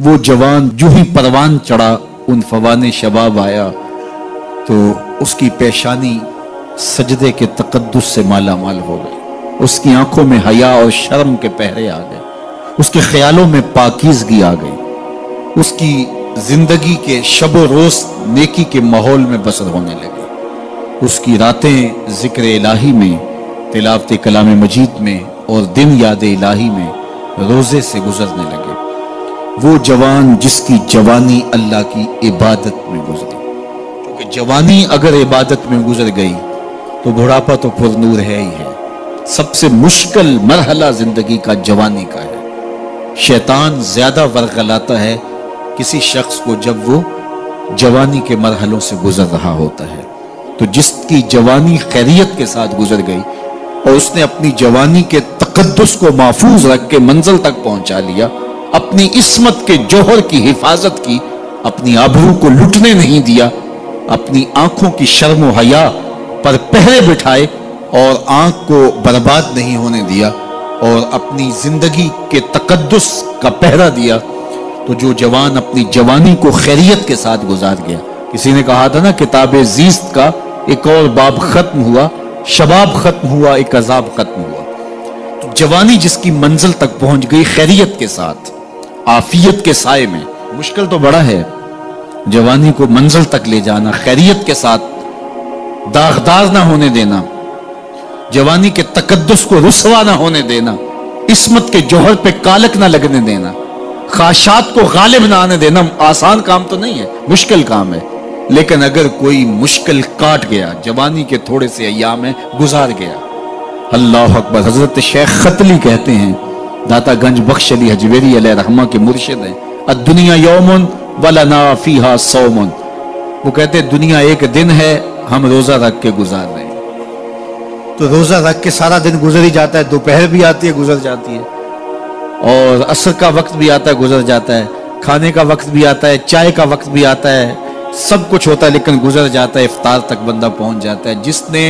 وہ جوان جو ہی پروان چڑھا ان فوان شباب آیا تو اس کی پیشانی سجدے کے تقدس سے مالا مال ہو گئی، اس کی آنکھوں میں حیا اور شرم کے پہرے آ گئے، اس کے خیالوں میں پاکیزگی آ گئی، اس کی زندگی کے شب و روز نیکی کے ماحول میں بسر ہونے لگے، اس کی راتیں ذکر الہی میں، تلاوت کلام مجید میں اور دن یاد الہی میں روزے سے گزرنے لگے۔ وہ جوان جس کی جوانی اللہ کی عبادت میں گزری، کیونکہ جوانی اگر عبادت میں گزر گئی تو بڑھاپا تو پر نور ہے ہی ہے۔ سب سے مشکل مرحلہ زندگی کا جوانی کا ہے۔ شیطان زیادہ ورغلاتا ہے کسی شخص کو جب وہ جوانی کے مرحلوں سے گزر رہا ہوتا ہے۔ تو جس کی جوانی خیریت کے ساتھ گزر گئی اور اس نے اپنی جوانی کے تقدس کو محفوظ رکھ کے منزل تک پہنچا لیا، اپنی عصمت کے جوہر کی حفاظت کی، اپنی آبرو کو لٹنے نہیں دیا، اپنی آنکھوں کی شرم و حیا پر پہرے بٹھائے اور آنکھ کو برباد نہیں ہونے دیا اور اپنی زندگی کے تقدس کا پہرا دیا، تو جو جوان اپنی جوانی کو خیریت کے ساتھ گزار گیا۔ کسی نے کہا تھا نا، کتاب زیست کا ایک اور باب ختم ہوا، شباب ختم ہوا، ایک عذاب ختم ہوا۔ تو جوانی جس کی منزل تک پہنچ گئی خیریت کے ساتھ، عافیت کے سائے میں، مشکل تو بڑا ہے جوانی کو منزل تک لے جانا، خیریت کے ساتھ داغدار نہ ہونے دینا، جوانی کے تقدس کو رسوا نہ ہونے دینا، عصمت کے جوہر پہ کالک نہ لگنے دینا، خواہشات کو غالب نہ آنے دینا۔ آسان کام تو نہیں ہے، مشکل کام ہے، لیکن اگر کوئی مشکل کاٹ گیا، جوانی کے تھوڑے سے ایام میں گزار گیا۔ اللہ اکبر۔ حضرت شیخ ختلی کہتے ہیں، داتا گنج بخش علی حجویری علیہ رحمہ کے مرشد ہیں، الدنیا یوم ولنا فیہا صوم۔ وہ کہتے ہیں دنیا ایک دن ہے، ہم روزہ رکھ کے گزار رہے ہیں۔ تو روزہ رکھ کے سارا دن گزر ہی جاتا ہے، دوپہر بھی آتی ہے گزر جاتی ہے، اور عصر کا وقت بھی آتا ہے گزر جاتا ہے، کھانے کا وقت بھی آتا ہے، چائے کا وقت بھی آتا ہے، سب کچھ ہوتا ہے لیکن گزر جاتا ہے، افطار تک بندہ پہنچ جاتا ہے۔ جس نے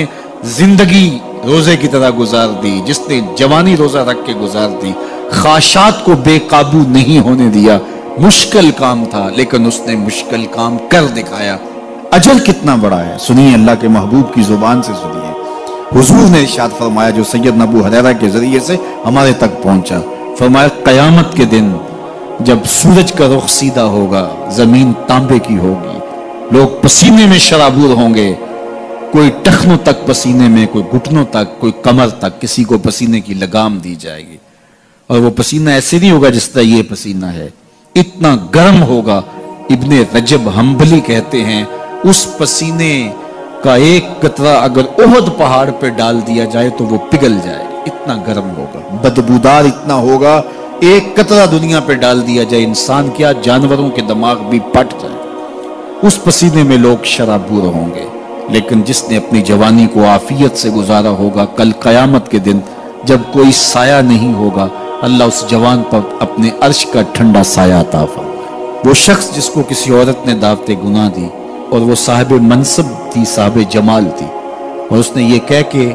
زندگی روزے کی طرح گزار دی، جس نے جوانی روزہ رکھ کے گزار دی، خواہشات کو بے قابو نہیں ہونے دیا، مشکل کام تھا لیکن اس نے مشکل کام کر دکھایا۔ اجر کتنا بڑا ہے، سنیے اللہ کے محبوب کی زبان سے سنیے۔ حضور نے ارشاد فرمایا جو سیدنا ابو ہریرہ کے ذریعے سے ہمارے تک پہنچا، فرمایا قیامت کے دن جب سورج کا رخ سیدھا ہوگا، زمین تانبے کی ہوگی، لوگ پسینے میں شرابور ہوں گے، کوئی ٹخنوں تک پسینے میں، کوئی گھٹنوں تک، کوئی کمر تک، کسی کو پسینے کی لگام دی جائے گی، اور وہ پسینہ ایسے نہیں ہوگا جس طرح یہ پسینہ ہے، اتنا گرم ہوگا۔ ابن رجب حنبلی کہتے ہیں اس پسینے کا ایک قطرہ اگر احد پہاڑ پہ ڈال دیا جائے تو وہ پگھل جائے، اتنا گرم ہوگا، بدبودار اتنا ہوگا، ایک قطرہ دنیا پہ ڈال دیا جائے، انسان کیا جانوروں کے دماغ بھی پھٹ جائے، اس پسینے میں لوگ شرابور ہوں گے۔ لیکن جس نے اپنی جوانی کو عافیت سے گزارا ہوگا، کل قیامت کے دن جب کوئی سایہ نہیں ہوگا، اللہ اس جوان پر اپنے عرش کا ٹھنڈا سایہ عطا فرمائے۔ وہ شخص جس کو کسی عورت نے دعوت گناہ دی اور وہ صاحب منصب تھی، صاحب جمال تھی، اور اس نے یہ کہہ کے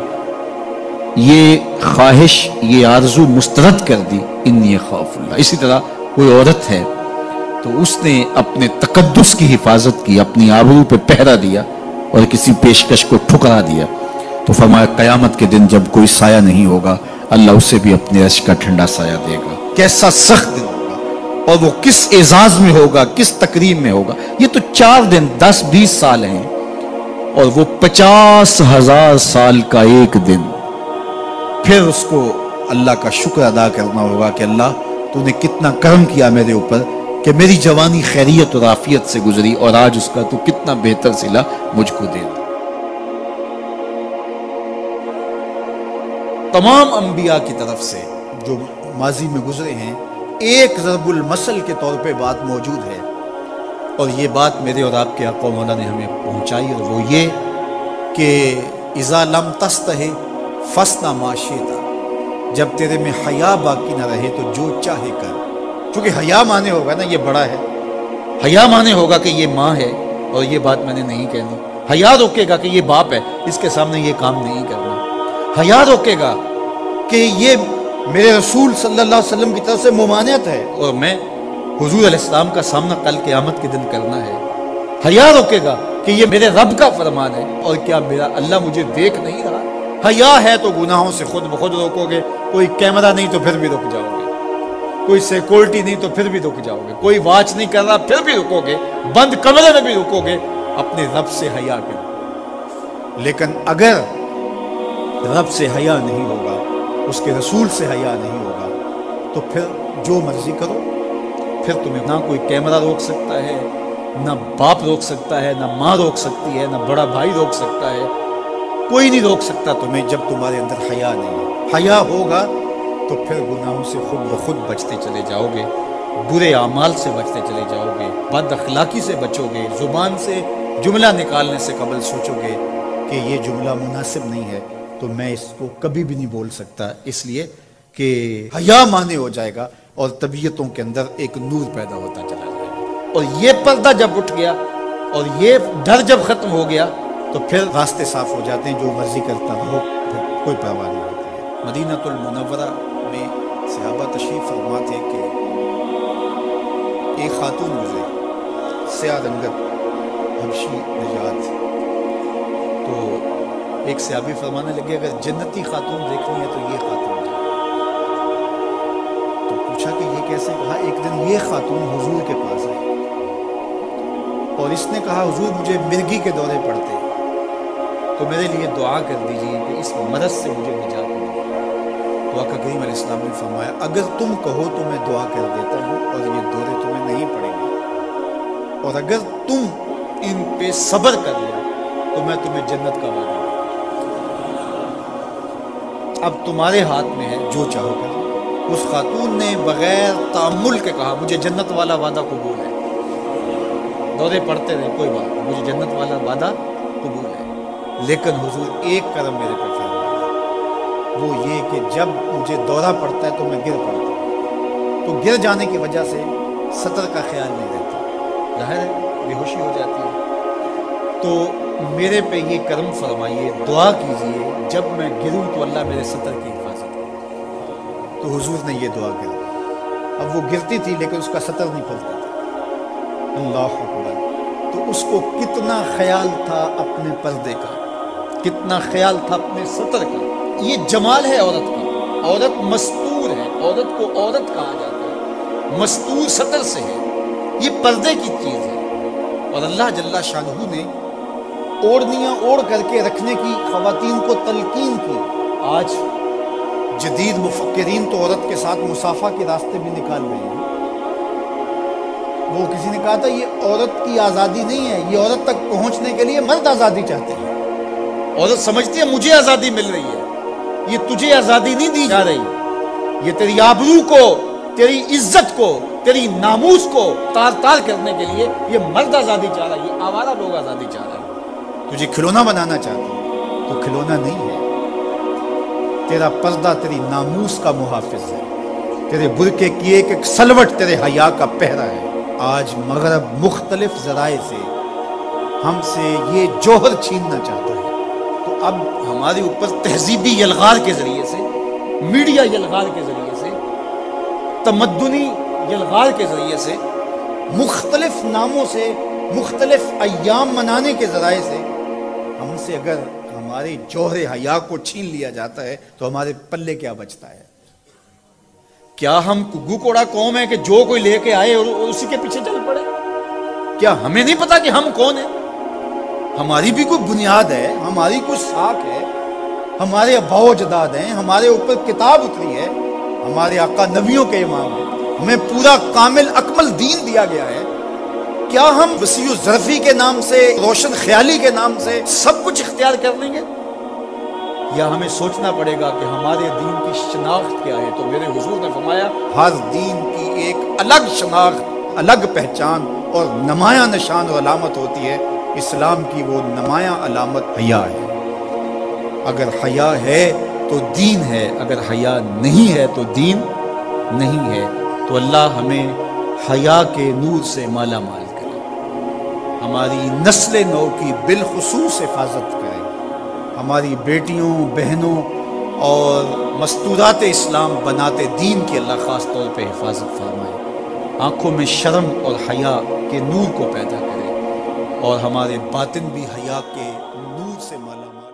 یہ خواہش، یہ آرزو مسترد کر دی، انی خاف اللہ۔ اسی طرح کوئی عورت ہے تو اس نے اپنے تقدس کی حفاظت کی، اپنی آبرو پہ پہرا دیا اور کسی پیشکش کو ٹھکرا دیا، تو فرمایا قیامت کے دن جب کوئی سایہ نہیں ہوگا، اللہ اسے بھی اپنے عرش کا ٹھنڈا سایہ دے گا۔ کیسا سخت دن ہوگا، اور وہ کس اعزاز میں ہوگا، کس تکریم میں ہوگا۔ یہ تو 4 دن 10-20 سال ہیں، اور وہ 50,000 سال کا ایک دن۔ پھر اس کو اللہ کا شکر ادا کرنا ہوگا کہ اللہ تو نے کتنا کرم کیا میرے اوپر کہ میری جوانی خیریت اور عافیت سے گزری، اور آج اس کا تو کتنا بہتر صلہ مجھ کو دے دے۔ تمام انبیاء کی طرف سے جو ماضی میں گزرے ہیں، ایک ضرب المثل کے طور پہ بات موجود ہے، اور یہ بات میرے اور آپ کے آقا مولا نے ہمیں پہنچائی، اور وہ یہ کہ اذا لم تستحی فاصنع ما شئت، جب تیرے میں حیا باقی نہ رہے تو جو چاہے کر۔ چونکہ حیا مانے ہوگا نا یہ بڑا ہے، حیا مانے ہوگا کہ یہ ماں ہے اور یہ بات میں نے نہیں کہنی، حیا روکے گا کہ یہ باپ ہے، اس کے سامنے یہ کام نہیں کرنا، حیا روکے گا کہ یہ میرے رسول صلی اللہ علیہ وسلم کی طرف سے ممانعت ہے اور میں حضور علیہ السلام کا سامنا کل قیامت کے دن کرنا ہے، حیا روکے گا کہ یہ میرے رب کا فرمان ہے اور کیا میرا اللہ مجھے دیکھ نہیں رہا؟ حیا ہے تو گناہوں سے خود بخود روکو گے، کوئی کیمرہ نہیں تو پھر بھی رک جاؤ گے، کوئی سیکورٹی نہیں تو پھر بھی رک جاؤ گے، کوئی واچ نہیں کر رہا پھر بھی رکو گے، بند کمرے میں بھی رکو گے، اپنے رب سے حیا کرو۔ لیکن اگر رب سے حیا نہیں ہوگا، اس کے رسول سے حیا نہیں ہوگا، تو پھر جو مرضی کرو، پھر تمہیں نہ کوئی کیمرہ روک سکتا ہے، نہ باپ روک سکتا ہے، نہ ماں روک سکتی ہے، نہ بڑا بھائی روک سکتا ہے، کوئی نہیں روک سکتا تمہیں جب تمہارے اندر حیا نہیں ہے۔ حیا ہوگا تو پھر گناہوں سے خود بخود بچتے چلے جاؤ گے، برے اعمال سے بچتے چلے جاؤ گے، بد اخلاقی سے بچو گے، زبان سے جملہ نکالنے سے قبل سوچو گے کہ یہ جملہ مناسب نہیں ہے تو میں اس کو کبھی بھی نہیں بول سکتا، اس لیے کہ حیا مانے ہو جائے گا اور طبیعتوں کے اندر ایک نور پیدا ہوتا چلا جائے گا۔ اور یہ پردہ جب اٹھ گیا اور یہ ڈر جب ختم ہو گیا تو پھر راستے صاف ہو جاتے ہیں، جو مرضی کرتا ہو پھر کوئی پرواہ نہیں ہوتی ہے۔ مدینہ المنورہ میں صحابہ تشریف فرما تھے کہ ایک خاتون گزرے، سیاہ رنگت، حبشی نژاد، تو ایک صحابی فرمانے لگے اگر جنتی خاتون دیکھنی ہے تو یہ خاتون ہے۔ تو پوچھا کہ یہ کیسے؟ کہا ایک دن یہ خاتون حضور کے پاس آئی اور اس نے کہا حضور مجھے مرگی کے دورے پڑتے ہیں تو میرے لیے دعا کر دیجیے کہ اس مرض سے مجھے نجات ملے۔ تو آقا کریم علیہ السلام نے فرمایا اگر تم کہو تو میں دعا کر دیتا ہوں اور یہ دورے تمہیں نہیں پڑیں گے، اور اگر تم ان پہ صبر کر لو تو میں تمہیں جنت کا وعدہ دوں۔ اب تمہارے ہاتھ میں ہے، جو چاہو کر لو۔ اس خاتون نے بغیر تأمل کے کہا مجھے جنت والا وعدہ قبول ہے، دورے پڑتے رہے کوئی بات نہیں، مجھے جنت والا وعدہ قبول ہے، لیکن حضور ایک کرم میرے پہ فرمائے، وہ یہ کہ جب مجھے دورہ پڑتا ہے تو میں گر پڑتا ہوں، تو گر جانے کی وجہ سے سطر کا خیال نہیں رہتا، ظاہر ہے بے ہوشی ہو جاتی ہے، تو میرے پہ یہ کرم فرمائیے، دعا کیجئے جب میں گروں تو اللہ میرے سطر کی حفاظت کرے۔ تو حضور نے یہ دعا کی۔ اب وہ گرتی تھی لیکن اس کا سطر نہیں پھلتا تھا، اللہ اکبر۔ تو اس کو کتنا خیال تھا اپنے پردے کا، کتنا خیال تھا اپنے سطر کا۔ یہ جمال ہے عورت کا، عورت مستور ہے، عورت کو عورت کہا جاتا ہے، مستور سطر سے ہے، یہ پردے کی چیز ہے۔ اور اللہ جل شانہ نے اوڑھنیاں اوڑھ کر کے رکھنے کی خواتین کو تلقین کی۔ آج جدید مفکرین تو عورت کے ساتھ مسافہ کے راستے بھی نکال رہے ہیں۔ وہ کسی نے کہا تھا یہ عورت کی آزادی نہیں ہے، یہ عورت تک پہنچنے کے لیے مرد آزادی چاہتے ہیں۔ عورت سمجھتی ہے مجھے آزادی مل رہی ہے، یہ تجھے آزادی نہیں دی جا رہی، یہ تیری آبرو کو، تیری عزت کو، تیری ناموس کو تار تار کرنے کے لیے یہ مرد آزادی چاہ رہا ہے، یہ آوارہ لوگ آزادی چاہ رہا ہے۔ تجھے کھلونا بنانا چاہتے ہیں تو کھلونا نہیں ہے، تیرا پردہ تیری ناموس کا محافظ ہے، تیرے برقعے کی ایک ایک سلوٹ تیرے حیا کا پہرا ہے۔ آج مغرب مختلف ذرائع سے ہم سے یہ جوہر چھیننا چاہتا ہے، تو اب ہمارے اوپر تہذیبی یلغار کے ذریعے سے، میڈیا یلغار کے ذریعے سے، تمدنی یلغار کے ذریعے سے، مختلف ناموں سے، مختلف ایام منانے کے ذرائع سے ہم سے اگر ہمارے جوہر حیا کو چھین لیا جاتا ہے تو ہمارے پلے کیا بچتا ہے؟ کیا ہم گو کوڑا قوم ہے کہ جو کوئی لے کے آئے اور اسی کے پیچھے چل پڑے؟ کیا ہمیں نہیں پتا کہ ہم کون ہیں؟ ہماری بھی کوئی بنیاد ہے، ہماری کوئی ساکھ ہے، ہمارے اباء و اجداد ہیں، ہمارے اوپر کتاب اتری ہے، ہمارے آقا نبیوں کے امام ہیں، ہمیں پورا کامل اکمل دین دیا گیا ہے۔ کیا ہم وسیع ظرفی کے نام سے، روشن خیالی کے نام سے سب کچھ اختیار کر لیں گے؟ یا ہمیں سوچنا پڑے گا کہ ہمارے دین کی شناخت کیا ہے؟ تو میرے حضور نے فرمایا ہر دین کی ایک الگ شناخت، الگ پہچان اور نمایاں نشان و علامت ہوتی ہے۔ اسلام کی وہ نمایاں علامت حیا ہے۔ اگر حیا ہے تو دین ہے، اگر حیا نہیں ہے تو دین نہیں ہے۔ تو اللہ ہمیں حیا کے نور سے مالا مال کرے، ہماری نسل نو کی بالخصوص حفاظت کرے، ہماری بیٹیوں، بہنوں اور مستورات اسلام بناتے دین کی اللہ خاص طور پہ حفاظت فرمائے۔ آنکھوں میں شرم اور حیا کے نور کو پیدا کرے اور ہمارے باطن بھی حیا کے نور سے مالا مال